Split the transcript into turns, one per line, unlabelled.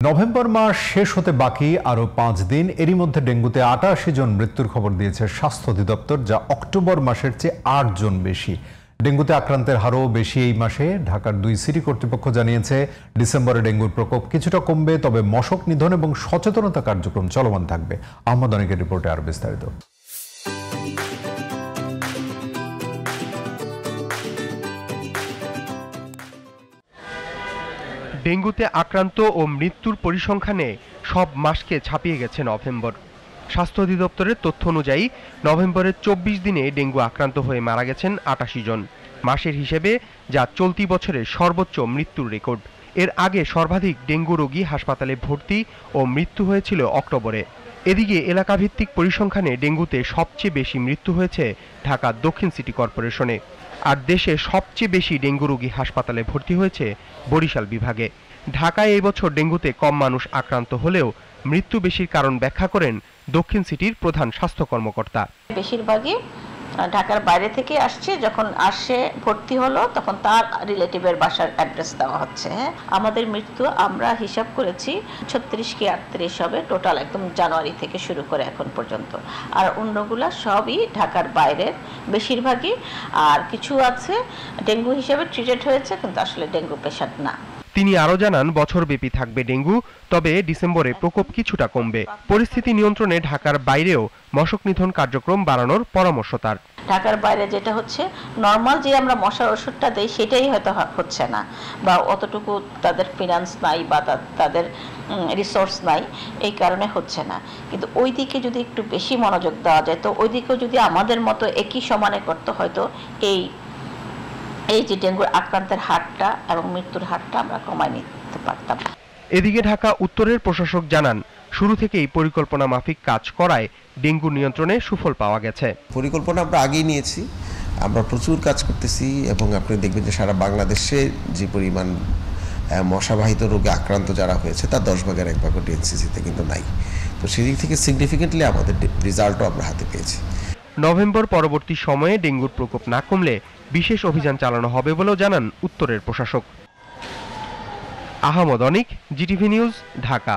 November মাস শেষ হতে বাকি আরও 5 দিন। এরই মধ্যে ডেঙ্গুতে 88 জন মৃত্যুর খবর দিয়েছে স্বাস্থ্য অধিদপ্তর, যা অক্টোবর মাসের চেয়ে 8 জন বেশি। ডেঙ্গুতে আক্রান্তের হারও বেশি এই মাসে। ঢাকার 2 সিটি কর্তৃপক্ষ জানিয়েছে, ডিসেম্বরে ডেঙ্গুর প্রকোপ কিছুটা কমবে, তবে মশক নিধন এবং সচেতনতা কার্যক্রম চলমান থাকবে। আহমদ অনিকের রিপোর্টে আরও বিস্তারিত।
ডেঙ্গুতে আক্রান্ত ও মৃত্যুর পরিসংখ্যানে সব মাসকে ছাপিয়ে গেছে নভেম্বর। স্বাস্থ্য অধিদপ্তরের তথ্য অনুযায়ী নভেম্বরের 24 দিনে ডেঙ্গু আক্রান্ত হয়ে মারা গেছেন 88 জন, মাসের হিসেবে যা চলতি বছরের সর্বোচ্চ মৃত্যুর রেকর্ড। এর আগে সর্বাধিক ডেঙ্গু রোগী হাসপাতালে ভর্তি ও মৃত্যু হয়েছিল অক্টোবরে। এদিকে এলাকাভিত্তিক পরিসংখ্যানে ডেঙ্গুতে সবচেয়ে বেশি মৃত্যু হয়েছে ঢাকা দক্ষিণ সিটি কর্পোরেশনে। আর দেশে সবচেয়ে বেশি ডেঙ্গু রোগী হাসপাতালে ভর্তি হয়েছে বরিশাল বিভাগে। ঢাকায় এই বছর ডেঙ্গুতে কম মানুষ আক্রান্ত হলেও মৃত্যু বেশির কারণ ব্যাখ্যা করেন দক্ষিণ সিটির প্রধান স্বাস্থ্য কর্মকর্তা।
বেশিরভাগই ঢাকার বাইরে থেকে আসছে, যখন আসে ভর্তি হলো তখন তার রিলেটিভের বাসার অ্যাড্রেস দেওয়া হচ্ছে। আমাদের মৃত্যু আমরা হিসাব করেছি 36 কি 38 হবে টোটাল, একদম জানুয়ারি থেকে শুরু করে এখন পর্যন্ত। আর অন্যগুলা সবই ঢাকার বাইরের বেশিরভাগই, আর কিছু আছে ডেঙ্গু হিসেবে ট্রিটেড হয়েছে কিন্তু আসলে ডেঙ্গু পেশেন্ট না।
তিনি আরও জানান, বছরব্যাপী থাকবে ডেঙ্গু, তবে ডিসেম্বরে প্রকোপ কিছুটা কমবে। পরিস্থিতি নিয়ন্ত্রণে ঢাকার বাইরেও মশক নিধন কার্যক্রম বাড়ানোর পরামর্শ তার।
ঢাকার বাইরে যেটা হচ্ছে নর্মাল যে আমরা মশার ওষুধটা দেই সেটাই হয়তো হচ্ছে না, বা অতটুকু তাদের ফিনান্স নাই বা তাদের রিসোর্স নাই, এই কারণে হচ্ছে না। কিন্তু ওই দিকে যদি একটু বেশি মনোযোগ দেওয়া যায়, তো ওই দিকেও যদি আমাদের মতো একই সমানে করতে হয়তো এই যে ডেঙ্গুর আক্রান্তের হারটা এবং মৃত্যুর হারটা আমরা কমায় নিতে পারতাম।
এদিকে ঢাকা উত্তরের প্রশাসক জানান, শুরু থেকেই পরিকল্পনা মাফিক কাজ করায় ডেঙ্গু নিয়ন্ত্রণে সুফল পাওয়া গেছে।
পরিকল্পনা আমরা আগেই নিয়েছি, আমরা প্রচুর কাজ করতেছি এবং আপনি দেখবেন যে সারা বাংলাদেশে যে পরিমাণ মশাবাহিত রোগে আক্রান্ত যারা হয়েছে তার 10 ভাগের 1 ভাগ ডিএনসিসিতে কিন্তু নাই। তো সেদিক থেকে সিগনিফিকেন্টলি আমাদের রেজাল্টও আমরা হাতে পেয়েছি।
নভেম্বর পরবর্তী সময়ে ডেঙ্গুর প্রকোপ না কমলে বিশেষ অভিযান চালানো হবে বলেও জানান উত্তরের প্রশাসক। আহমদ অনিক, জিটিভি নিউজ, ঢাকা।